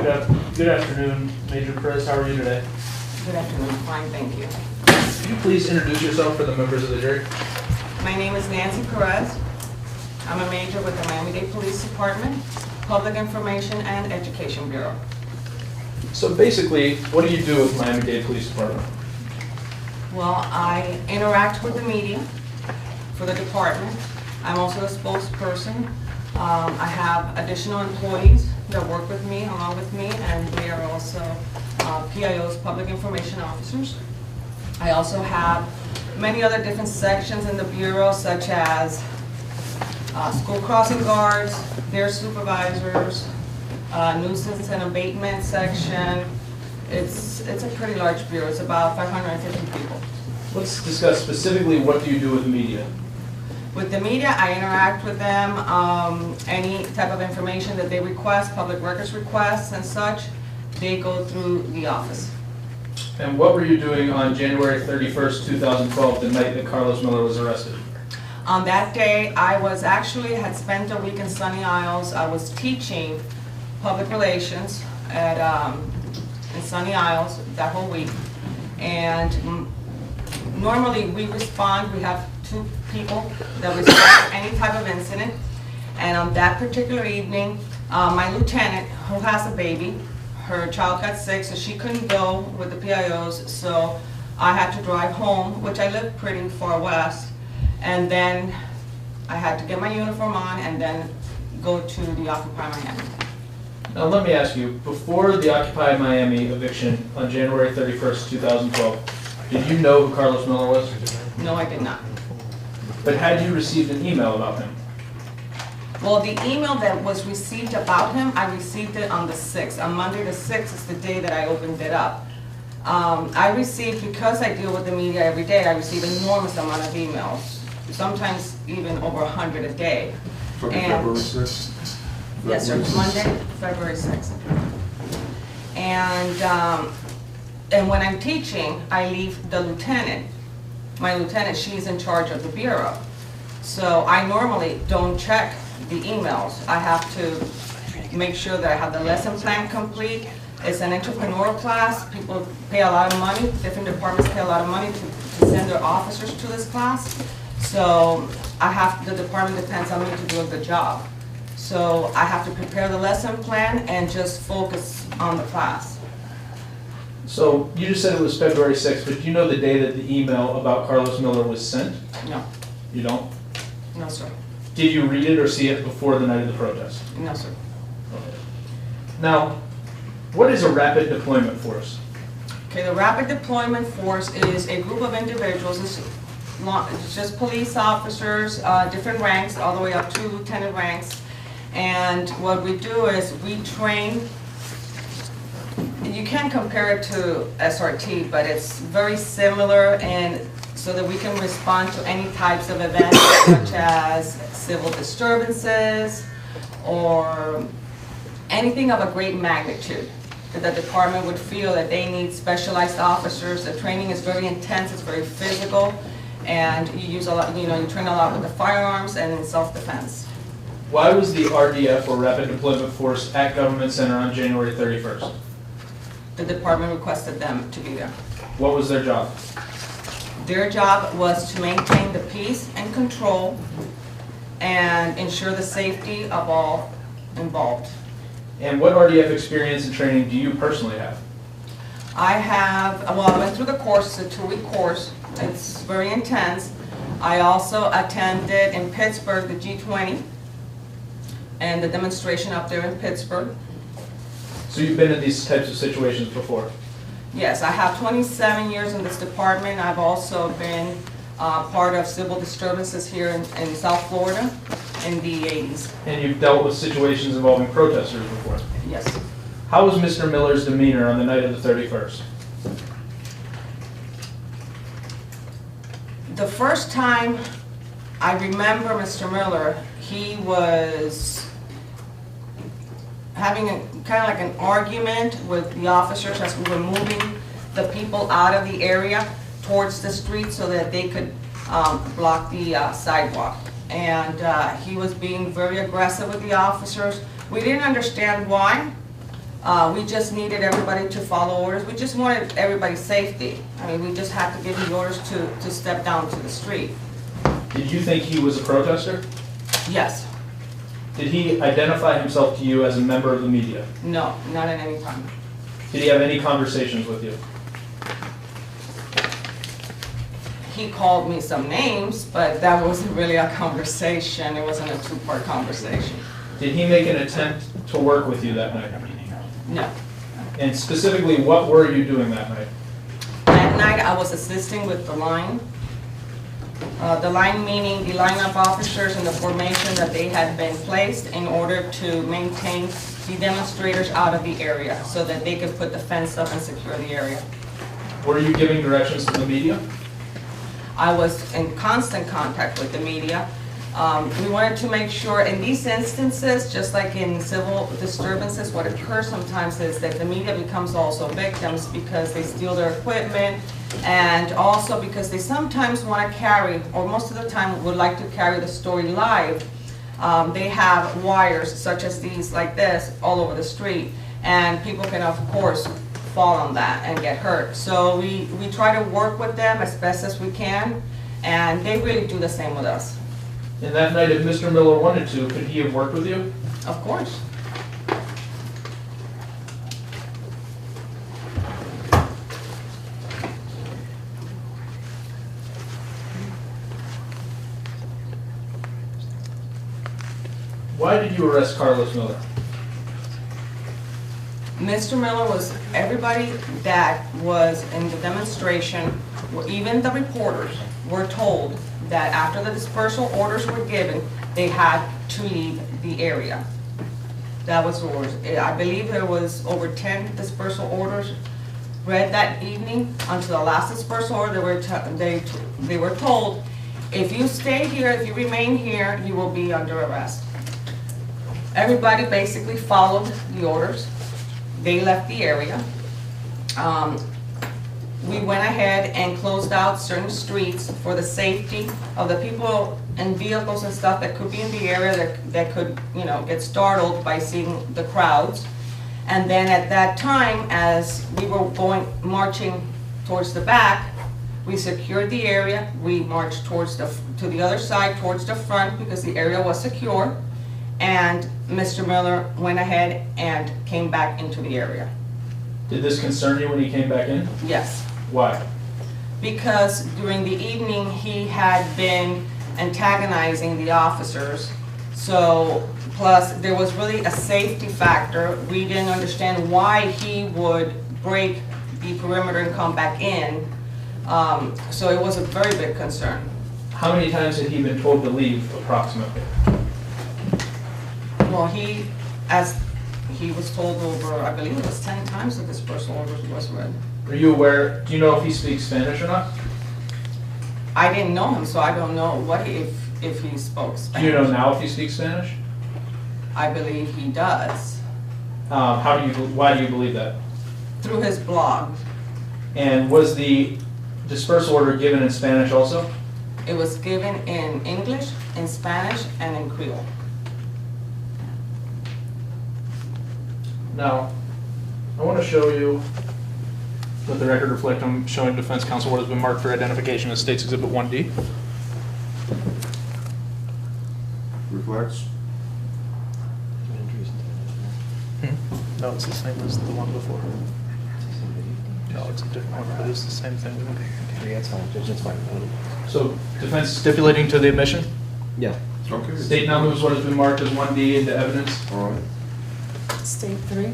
Good afternoon, Major Perez. How are you today? Good afternoon. Fine, thank you. Could you please introduce yourself for the members of the jury? My name is Nancy Perez. I'm a major with the Miami-Dade Police Department, Public Information and Education Bureau. So basically, what do you do with Miami-Dade Police Department? Well, I interact with the media for the department. I'm also a spokesperson. I have additional employees that work with me, along with me, and they are also PIOs, Public Information Officers. I also have many other different sections in the Bureau, such as school crossing guards, their supervisors, nuisance and abatement section. It's a pretty large bureau. It's about 550 people. Let's discuss specifically what do you do with the media. With the media, I interact with them. Any type of information that they request, public records requests and such, they go through the office. And what were you doing on January 31st, 2012, the night that Carlos Miller was arrested? On that day, I had spent a week in Sunny Isles. I was teaching public relations in Sunny Isles that whole week. And normally we respond, we have 2 people that respond to any type of incident. And on that particular evening, my lieutenant, who has a baby, her child got sick, so she couldn't go with the PIOs, so I had to drive home, which I live pretty far west, and then I had to get my uniform on and then go to the Occupy Miami. Now let me ask you, before the Occupy Miami eviction on January 31st, 2012, did you know who Carlos Miller was? No, I did not. But had you received an email about him? Well, the email that was received about him, I received it on the 6th. On Monday the 6th is the day that I opened it up. I received, because I deal with the media every day, I receive an enormous amount of emails, sometimes even over 100 a day. From February 6th? Yes, sir, Monday, February 6th. And when I'm teaching, I leave the lieutenant. My lieutenant, she's in charge of the bureau. So I normally don't check the emails. I have to make sure that I have the lesson plan complete. It's an entrepreneurial class. People pay a lot of money. Different departments pay a lot of money to send their officers to this class. So the department depends on me to do a good job. So I have to prepare the lesson plan and just focus on the class. So you just said it was February 6th, but do you know the day that the email about Carlos Miller was sent? No. You don't? No, sir. Did you read it or see it before the night of the protest? No, sir. Okay. Now, what is a rapid deployment force? Okay, the Rapid Deployment Force is a group of individuals. It's just police officers, different ranks, all the way up to lieutenant ranks. And what we do is we train. You can compare it to SRT, but it's very similar, and so that we can respond to any types of events such as civil disturbances or anything of a great magnitude that the department would feel that they need specialized officers. The training is very intense, it's very physical, and you use a lot, you train a lot with the firearms and in self-defense. Why was the RDF, or Rapid Deployment Force, at Government Center on January 31st? The department requested them to be there. What was their job? Their job was to maintain the peace and control and ensure the safety of all involved. And what RDF experience and training do you personally have? I went through the course, it's a 2-week course. It's very intense. I also attended in Pittsburgh the G20 and the demonstration up there in Pittsburgh. So you've been in these types of situations before? Yes, I have 27 years in this department. I've also been part of civil disturbances here in South Florida in the 80s. And you've dealt with situations involving protesters before? Yes. How was Mr. Miller's demeanor on the night of the 31st? The first time I remember Mr. Miller, he was having kind of like an argument with the officers as we were moving the people out of the area towards the street so that they could block the sidewalk. And he was being very aggressive with the officers. We didn't understand why, We just needed everybody to follow orders. We just wanted everybody's safety. I mean, we just had to give the orders to step down to the street. Did you think he was a protester? Yes. Did he identify himself to you as a member of the media? No, not at any time. Did he have any conversations with you? He called me some names, but that wasn't really a conversation. It wasn't a two-part conversation. Did he make an attempt to work with you that night? No. And specifically, what were you doing that night? That night, I was assisting with the line. The line meaning the lineup officers and the formation that they had been placed in order to maintain the demonstrators out of the area so that they could put the fence up and secure the area. Were you giving directions to the media? I was in constant contact with the media. We wanted to make sure in these instances, just like in civil disturbances, what occurs sometimes is that the media becomes also victims because they steal their equipment and also because they sometimes want to carry, or most of the time would like to carry the story live. They have wires such as these, like this, all over the street, and people can of course fall on that and get hurt. So we try to work with them as best as we can, and they really do the same with us. And that night, if Mr. Miller wanted to, could he have worked with you? Of course. Why did you arrest Carlos Miller? Mr. Miller was everybody that was in the demonstration, even the reporters, were told that after the dispersal orders were given, they had to leave the area. That was the orders. I believe there was over 10 dispersal orders read that evening. Until the last dispersal order, they were told, if you stay here, if you remain here, you will be under arrest. Everybody basically followed the orders. They left the area. We went ahead and closed out certain streets for the safety of the people and vehicles and stuff that could be in the area that could, get startled by seeing the crowds. And then at that time, as we were marching towards the back, we secured the area. We marched to the other side, towards the front, because the area was secure. And Mr. Miller went ahead and came back into the area. Did this concern you when he came back in? Yes. Why? Because during the evening, he had been antagonizing the officers. So, plus there was really a safety factor. We didn't understand why he would break the perimeter and come back in. So it was a very big concern. How many times had he been told to leave, approximately? Well, he was told over, I believe it was 10 times that dispersal orders was read. Are you aware, do you know if he speaks Spanish or not? I didn't know him, so I don't know if he spoke Spanish. Do you know now if he speaks Spanish? I believe he does. Why do you believe that? Through his blog. And was the dispersal order given in Spanish also? It was given in English, in Spanish, and in Creole. Now, I want to show you, let the record reflect, I'm showing defense counsel what has been marked for identification as State's Exhibit 1D. Reflects. No, it's the same as the one before. No, it's a different one, but it's the same thing. Yeah, it's fine. It's fine. So, defense stipulating to the admission? Yeah. Okay. State now moves what has been marked as 1D into evidence. All right. State 3.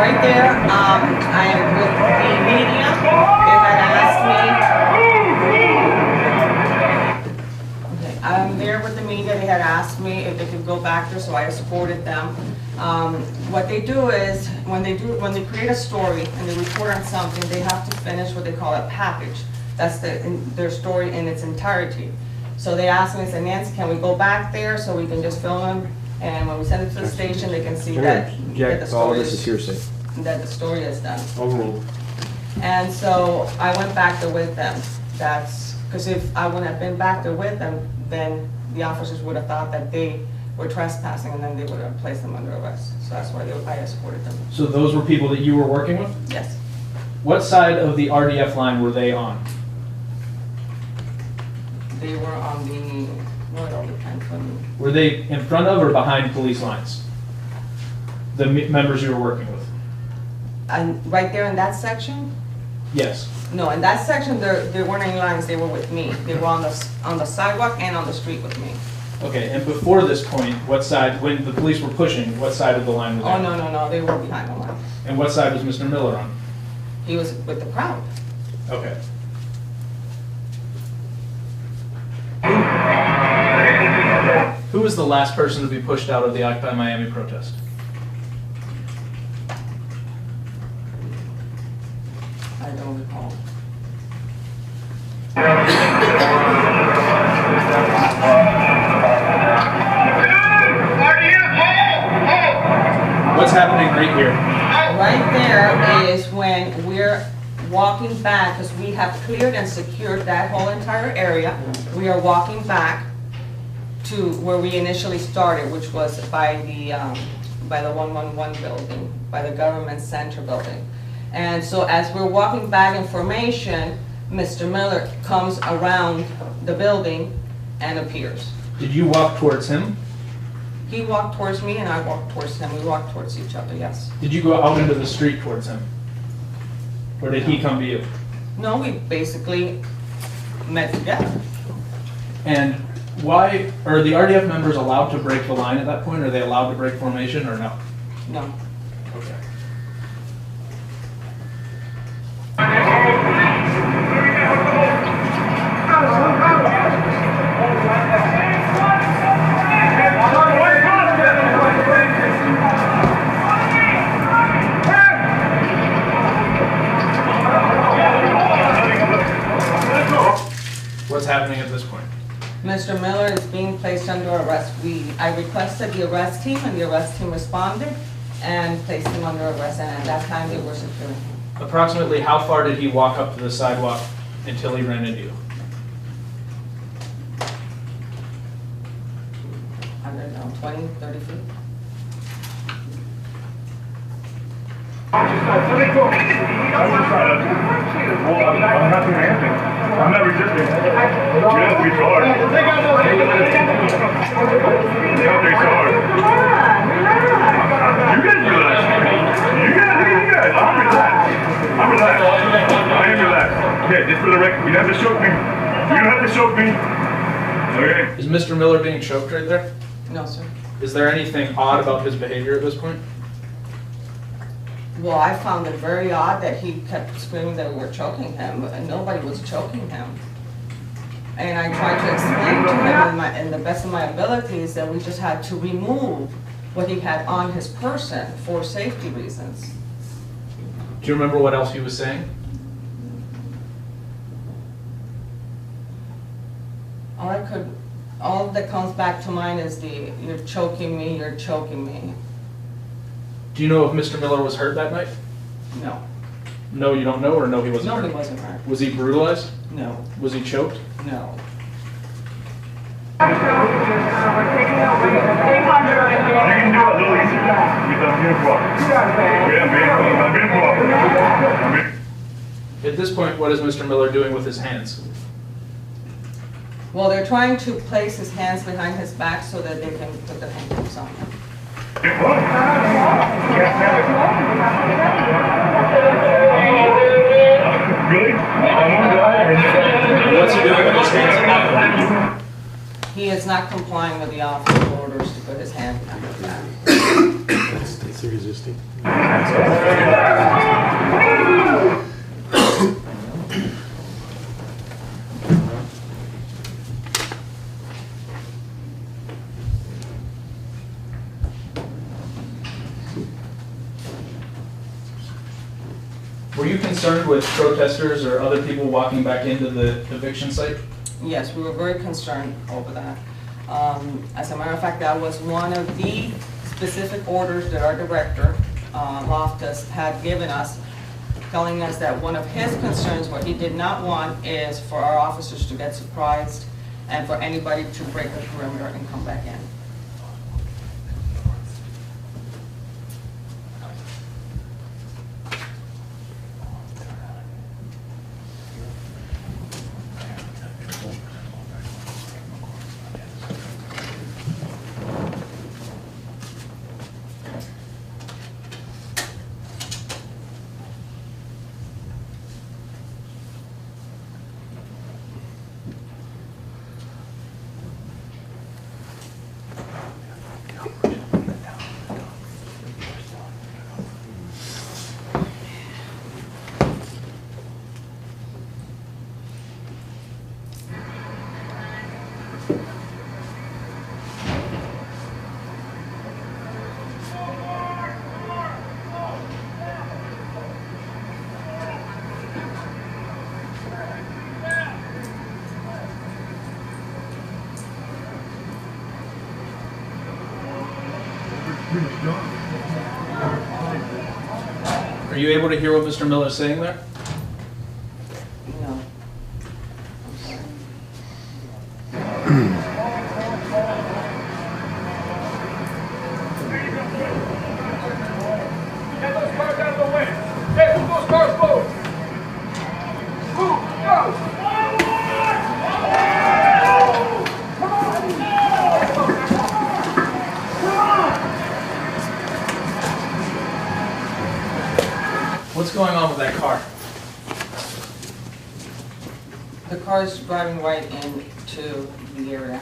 right there, I, with the media, they had asked me. Okay, I'm there with the media, they had asked me if they could go back there, so I escorted them. What they do is, when they create a story and they report on something, they have to finish what they call a package. That's their story in its entirety. So they asked me, they said, Nancy, can we go back there so we can just film them? And when we send it to the station, they can see that the Jack, all story this is hearsay. that the story is done. Overruled. And so I went back there with them. That's, because if I wouldn't have been back there with them, then the officers would have thought that they were trespassing and then they would have placed them under arrest. So that's why I escorted them. So those were people that you were working with? Yes. What side of the RDF line were they on? They were on the, well, it all depends on, Were they in front of or behind police lines? The members you were working with? and right there in that section? Yes. No, in that section, there weren't any lines, they were with me. They were on the sidewalk and on the street with me. Okay, and before this point, what side, when the police were pushing, what side of the line were they Oh, on? no, they were behind the line. And what side was Mr. Miller on? He was with the crowd. Okay. Who was the last person to be pushed out of the Occupy Miami protest? I don't recall. What's happening right here? Right there is when we're walking back, because we have cleared and secured that whole entire area. We are walking back to where we initially started, which was by the 111 building, by the government center building. And so as we're walking back in formation, Mr. Miller comes around the building and appears. Did you walk towards him? He walked towards me and I walked towards him. We walked towards each other, yes. Did you go out into the street towards him? Or did he come to you? No, we basically met together. And why, are the RDF members allowed to break the line at that point? Are they allowed to break formation or no? No. Okay. What's happening at this point? Mr. Miller is being placed under arrest. I requested the arrest team and the arrest team responded and placed him under arrest, and at that time they were securing him. Approximately how far did he walk up to the sidewalk until he ran into you? I don't know, 20, 30 feet? Well, I'm not doing anything. I'm not resisting. You have to be so hard. You have to be so hard. You guys relax. You guys. I'm relaxed. I'm relaxed. I am relaxed. Okay, just for the record, you don't have to choke me. You don't have to choke me. Okay? Is Mr. Miller being choked right there? No, sir. Is there anything odd about his behavior at this point? Well, I found it very odd that he kept screaming that we were choking him, and nobody was choking him. And I tried to explain to him in the best of my abilities that we just had to remove what he had on his person for safety reasons. Do you remember what else he was saying? All that comes back to mind is you're choking me, you're choking me. Do you know if Mr. Miller was hurt that night? No. No, you don't know, or no, he wasn't No, hurt? he wasn't hurt. Was he brutalized? No, Was he choked? no. You can do it a little easier with the uniform. I'm being At this point, what is Mr. Miller doing with his hands? Well, they're trying to place his hands behind his back so that they can put their handcuffs on him. Really? What's he doing with his hands at that point? He is not complying with the officer's orders to put his hand behind his back. existing. Were you concerned with protesters or other people walking back into the eviction site? Yes, we were very concerned over that. As a matter of fact, that was one of the specific orders that our director, Loftus, had given us, telling us that one of his concerns, what he did not want, is for our officers to get surprised and for anybody to break the perimeter and come back in. Are you able to hear what Mr. Miller is saying there? No. Get those cars out of the way. Hey, move those cars forward. Move, go. What's going on with that car? The car is driving right into the area.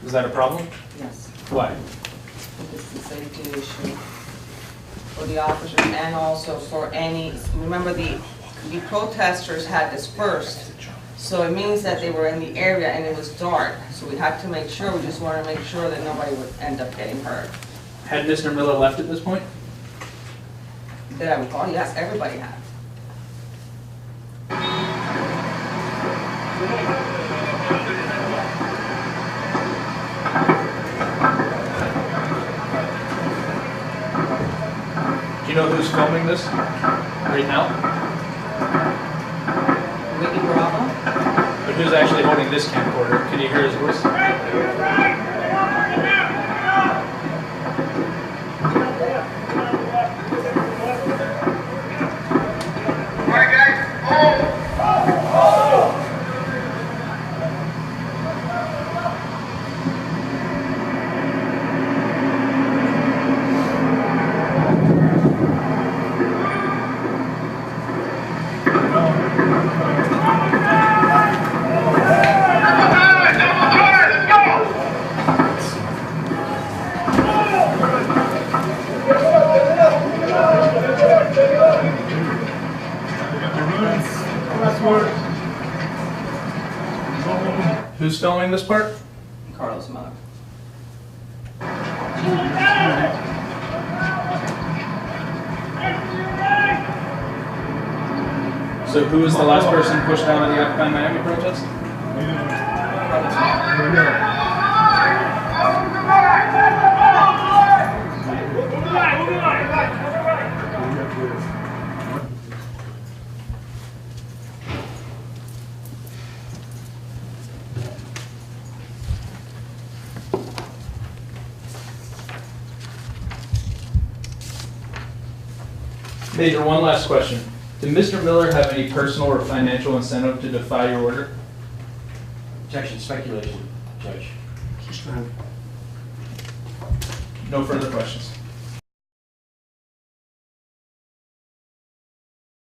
Is that a problem? Yes. Why? It's a safety issue for the officers and also for any, remember the protesters had dispersed. So it means that they were in the area and it was dark. So we had to make sure, we just wanted to make sure that nobody would end up getting hurt. Had Mr. Miller left at this point? That I recall, yes, everybody had. Do you know who's filming this right now? Ricky Bravo? But who's actually holding this camcorder? Can you hear his voice? Who's filming this part? Carlos Miller. So who was the last person pushed out of the Occupy Miami protest? Major, one last question. Did Mr. Miller have any personal or financial incentive to defy your order? Objection, speculation, Judge. No further questions.